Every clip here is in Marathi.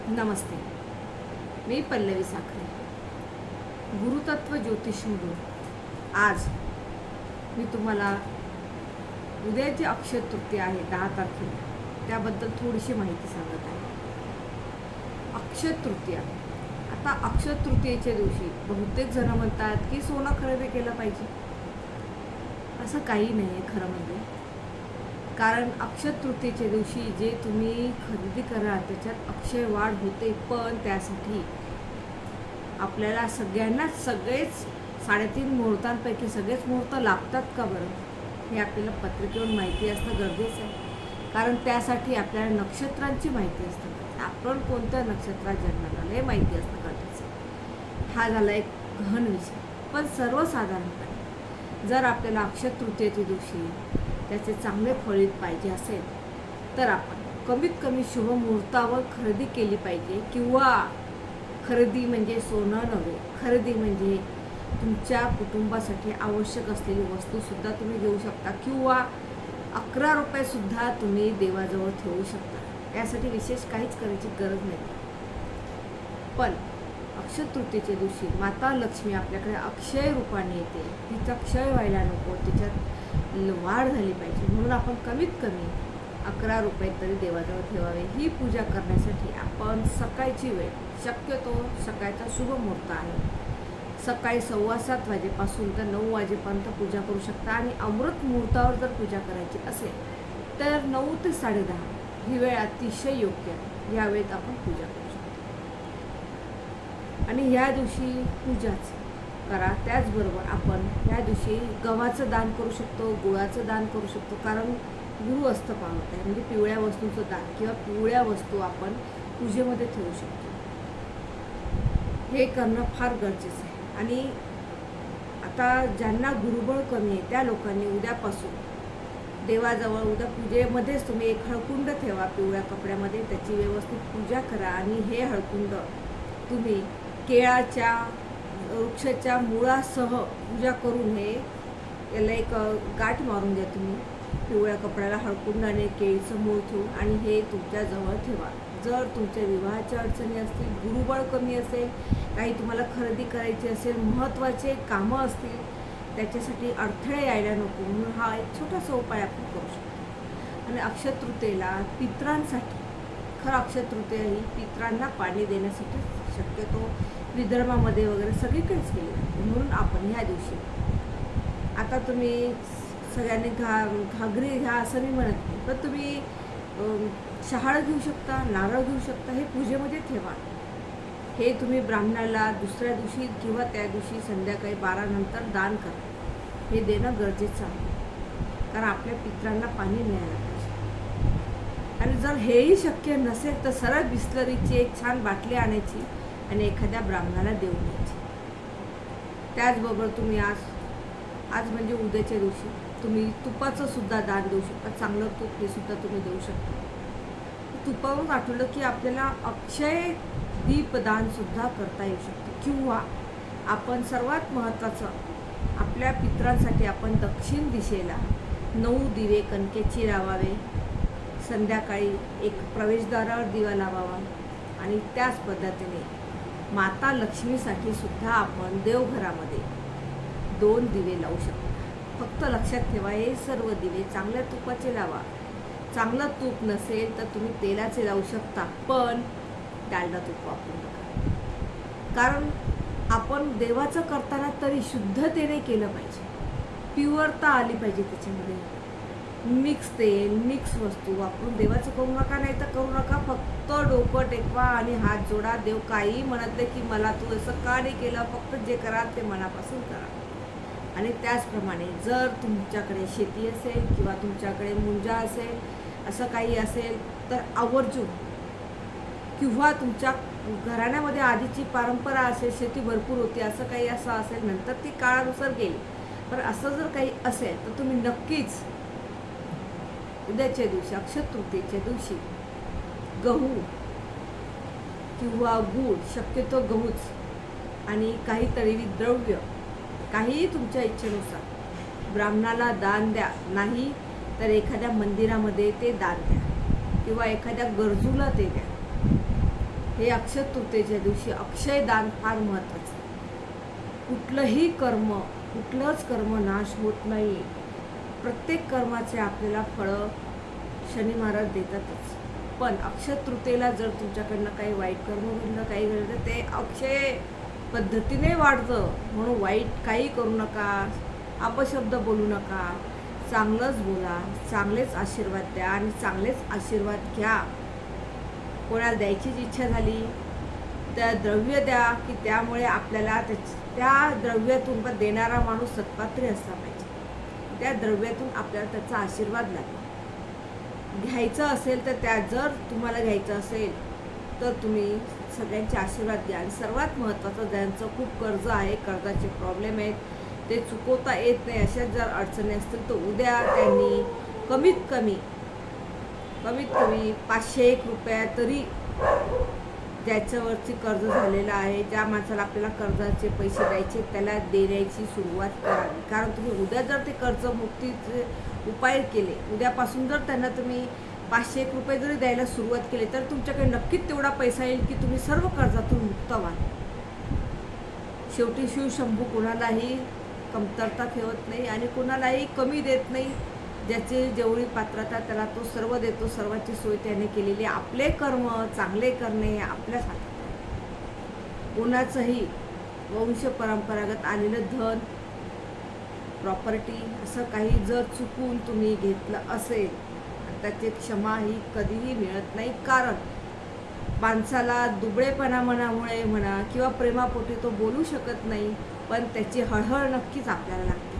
नमस्ते. मी पल्लवी साखरे, गुरुतत्व ज्योतिषमधून. आज मी तुम्हाला उद्या जी अक्षय तृतीया आहे 10 तारखेला, त्याबद्दल थोडीशी माहिती सांगत आहे. अक्षय तृतीया. आता अक्षय तृतीयेच्या दिवशी बहुतेक जण म्हणतात की सोनं खरेदी केलं पाहिजे. असं काही नाही आहे खरं म्हणजे. कारण अक्षय तृतीयेच्या दिवशी जे तुम्ही खरेदी कराल त्याच्यात अक्षय वाढ होते, पण त्यासाठी आपल्याला सगळेच 3.5 मुहूर्तांपैकी सगळेच मुहूर्त लागतात का बरं, हे आपल्याला पत्रिकेवर माहिती असणं गरजेचं आहे. कारण त्यासाठी आपल्याला नक्षत्रांची माहिती असते, आपण कोणत्या नक्षत्रात जन्माला हे माहिती असणं गरजेचं आहे. हा झाला एक गहन विषय. पण सर्वसाधारणपणे जर आपल्याला अक्षय तृतीयेच्या दिवशी त्याचे चांगले फलित पाहिजे असेल तर आपण कमीत कमी शुभ मुहूर्तावर खरेदी केली पाहिजे. किंवा खरेदी म्हणजे सोनं नव्हे, खरेदी म्हणजे तुमच्या कुटुंबासाठी आवश्यक असलेली वस्तूसुद्धा तुम्ही घेऊ शकता. किंवा 11 रुपयेसुद्धा तुम्ही देवाजवळ ठेवू शकता. यासाठी विशेष काहीच करायची गरज नाही. पण अक्षय तृतीयेच्या दिवशी माता लक्ष्मी आपल्याकडे अक्षय रूपाने येते. तिचा क्षय व्हायला नको, तिच्यात वाढ झाली पाहिजे. म्हणून आपण कमीत कमी 11 रुपये तरी देवाजवळ ठेवावे. ही पूजा करण्यासाठी आपण सकाळची वेळ, शक्यतो सकाळचा शुभ मुहूर्त आहे, सकाळी 7:15 वाजेपासून तर 9 वाजेपर्यंत पूजा करू शकता. आणि अमृत मुहूर्तावर जर पूजा करायची असेल तर 9 ते 10:30 ही वेळ अतिशय योग्य आहे. या वेळेत आपण पूजा करू शकतो. आणि ह्या दिवशी पूजाच करा. त्याचबरोबर आपण ह्या दिवशी गव्हाचं दान करू शकतो, गुळाचं दान करू शकतो. कारण गुरु असतं पावत आहे, म्हणजे पिवळ्या वस्तूंचं दान किंवा पिवळ्या वस्तू आपण पूजेमध्ये ठेवू शकतो. हे करणं फार गरजेचं आहे. आणि आता ज्यांना गुरुबळ कमी आहे त्या लोकांनी उद्यापासून देवाजवळ उद्या पूजेमध्येच तुम्ही एक हळकुंड ठेवा पिवळ्या कपड्यामध्ये, त्याची व्यवस्थित पूजा करा. आणि हे हळकुंड तुम्ही केळाच्या वृक्षाच्या मुळासह पूजा करून याला एक गाठ मारून द्या तुम्ही पिवळ्या कपड्याला हळकुंड आणि केळीचं मूळ ठेवून, आणि हे तुमच्याजवळ ठेवा. जर तुमच्या विवाहाच्या अडचणी असतील, गुरुबळ कमी असेल, काही तुम्हाला खरेदी करायची असेल, महत्त्वाचे कामं असतील, त्याच्यासाठी अडथळे यायला नको म्हणून हा एक छोटासा उपाय आपण करू शकतो. आणि अक्षय तृतीयेला पितरांसाठी, खरं अक्षय तृतीया ही पितरांना पाणी देण्यासाठी शक्यतो विदर्भामध्ये वगैरे सगळीकडेच केली जाते. म्हणून आपण ह्या दिवशी, आता तुम्ही सगळ्यांनी घागरी घ्या असं मी म्हणत नाही, पण तुम्ही शहाळं घेऊ शकता, नारळ घेऊ शकता, हे पूजेमध्ये ठेवा. हे तुम्ही ब्राह्मणाला दुसऱ्या दिवशी किंवा त्या दिवशी संध्याकाळी 12 नंतर दान करा. हे देणं गरजेचं आहे, कारण आपल्या पितरांना पाणी मिळायला पाहिजे. आणि जर हेही शक्य नसेल तर सरळ बिस्लरीची एक छान बाटली आणायची आणि एखाद्या ब्राह्मणाला देऊन द्यायची. त्याचबरोबर तुम्ही आज म्हणजे उद्याच्या दिवशी तुम्ही तुपाचं सुद्धा दान देऊ शकता. चांगलं तूप हे सुद्धा तुम्ही देऊ शकता. तुपावरून आठवलं की आपल्याला अक्षय दीपदान सुद्धा करता येऊ शकतं. किंवा आपण सर्वात महत्त्वाचं आपल्या पितरांसाठी आपण दक्षिण दिशेला 9 दिवे कणकेची लावावे. संध्याकाळी एक प्रवेशद्वारावर दिवा लावावा. आणि त्याच पद्धतीने माता लक्ष्मीसाठी सुद्धा आपण देवघरामध्ये 2 दिवे लावू शकतो. फक्त लक्षात ठेवा, हे सर्व दिवे चांगल्या तुपाचे लावा. चांगलं तूप नसेल तर तुम्ही तेलाचे लावू शकता, पण डालडा तूप वापरू नका. कारण आपण देवाचं करताना तरी शुद्धतेने केलं पाहिजे, प्युअरता आली पाहिजे त्याच्यामध्ये. मिक्स तेल, मिक्स वस्तू वापरून देवाचं करू नका. नाही तर करू नका. फक्त डोकं टेकवा आणि हात जोडा. देव काही म्हणत नाही की मला तू असं का नाही केलं, फक्त जे करा ते मनापासून करा. आणि त्याचप्रमाणे जर तुमच्याकडे शेती असेल किंवा तुमच्याकडे मुंजा असेल, असं काही असेल तर आवर्जून, किंवा तुमच्या घराण्यामध्ये आधीची परंपरा असेल, शेती भरपूर होती, असं काही असं असेल, नंतर ती काळानुसार गेली, पण असं जर काही असेल तर तुम्ही नक्कीच उद्याच्या दिवशी अक्षय तृतीयेच्या दिवशी गहू किंवा गूळ, शक्यतो गहूच, आणि काहीतरी द्रव्य, काहीही तुमच्या इच्छेनुसार ब्राह्मणाला दान द्या. नाही तर एखाद्या मंदिरामध्ये ते दान द्या किंवा एखाद्या गरजूला ते द्या. हे अक्षय तृतीयेच्या दिवशी अक्षय दान फार महत्त्वाचं आहे. कुठलंही कर्म, कुठलंच कर्म नाश होत नाही. प्रत्येक कर्माचे आपल्याला फळं शनी महाराज देतातच. पण अक्षय तृतीयेला जर तुमच्याकडनं काही वाईट कर्म घडलं, काही घडलं, ते अक्षय पद्धतीने वाढतं. म्हणून वाईट काही करू नका, अपशब्द बोलू नका, चांगलंच बोला, चांगलेच आशीर्वाद द्या आणि चांगलेच आशीर्वाद घ्या. कोणाला द्यायचीच इच्छा झाली तर द्रव्य द्या, की त्यामुळे आपल्याला त्या द्रव्यातून पण देणारा माणूस सत्पात्री असला पाहिजे. त्या द्रव्यातून आपल्याला त्याचा आशीर्वाद लागेल. घ्यायचं असेल तर जर तुम्हाला घ्यायचं असेल तर तुम्ही सगळ्यांचे आशीर्वाद घ्या. आणि सर्वात महत्त्वाचं, ज्यांचं खूप कर्ज आहे, कर्जाचे प्रॉब्लेम आहेत, ते चुकवता येत नाही, अशा जर अडचणी असतील तर उद्या त्यांनी कमीत कमी 501 रुपया तरी ज्याच्यावरती कर्ज झालेलं आहे, ज्या माणसाला आपल्याला कर्जाचे पैसे द्यायचे, त्याला देण्याची सुरुवात करावी. कारण तुम्ही उद्या जर ते कर्जमुक्तीचे उपाय केले, उद्यापासून जर त्यांना तुम्ही 501 रुपये जरी द्यायला सुरुवात केली, तर तुमच्याकडे नक्कीच तेवढा पैसा येईल की तुम्ही सर्व कर्जातून मुक्त व्हाल. शेवटी शिवशंभू कोणालाही कमतरता ठेवत नाही आणि कोणालाही कमी देत नाही. ज्याची जेवढी पात्रता त्याला तो सर्व देतो. सर्वांची सोय त्याने केलेली. आपले कर्म चांगले करणे हे आपल्याच हातात आहे. कोणाचंही वंश परंपरागत आलेलं धन, प्रॉपर्टी असं काही जर चुकून तुम्ही घेतलं असेल, त्याची क्षमा ही कधीही मिळत नाही. कारण माणसाला दुबळेपणा मनामुळे म्हणा किंवा प्रेमापोटी तो बोलू शकत नाही, पण त्याची हळहळ नक्कीच आपल्याला लागते.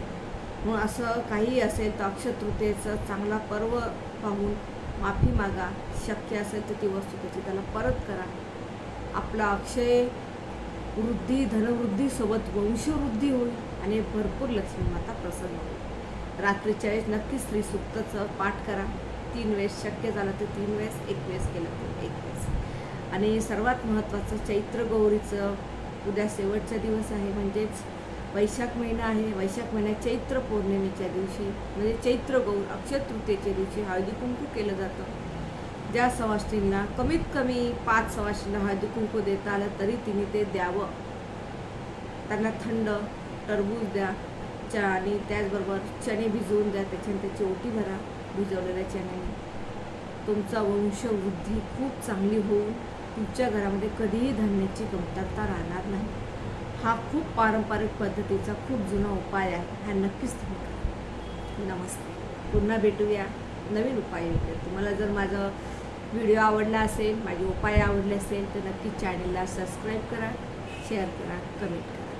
म्हणून असं काही असेल तर अक्षय तृतीयेचं चांगला पर्व पाहून माफी मागा. शक्य असेल तर ती वस्तू त्याला परत करा. आपला अक्षय वृद्धी, धनवृद्धीसोबत वंशवृद्धी होईल आणि भरपूर लक्ष्मी माता प्रसन्न होईल. रात्रीच्या वेळेस नक्कीच स्त्री सूक्ताचं पाठ करा. 3 वेळेस, शक्य झालं तर 3 वेळेस, 1 वेळेस केलं तर 1 वेळेस. आणि सर्वात महत्त्वाचं, चैत्र गौरीचं उद्या शेवटचा दिवस आहे, म्हणजेच वैशाख महिना आहे. वैशाख महिन्यात चैत्र पौर्णिमेच्या दिवशी म्हणजे चैत्र गौर अक्षय तृतीयेच्या दिवशी हळदी कुंकू केलं जातं. ज्या सवाष्णींना कमीत कमी 5 सवाष्णींना हळदी कुंकू देता आलं तरी तिने ते द्यावं. त्यांना थंड टरबूज द्या आणि त्याचबरोबर चणे भिजवून द्या. त्याच्याने त्याची ओटी भरा भिजवलेल्या चण्याने. तुमचा वंशवृद्धी खूप चांगली होऊन तुमच्या घरामध्ये कधीही धान्याची कमतरता राहणार नाही. हा खूप पारंपरिक पद्धतीचा खूप जुना उपाय आहे. हा नक्कीच तुम्ही करा. नमस्ते. पुन्हा भेटूया नवीन उपाय. तुम्हाला जर माझा व्हिडिओ आवडला असेल, माझे उपाय आवडले असेल तर नक्की चॅनलला सबस्क्राईब करा, शेअर करा, कमेंट करा.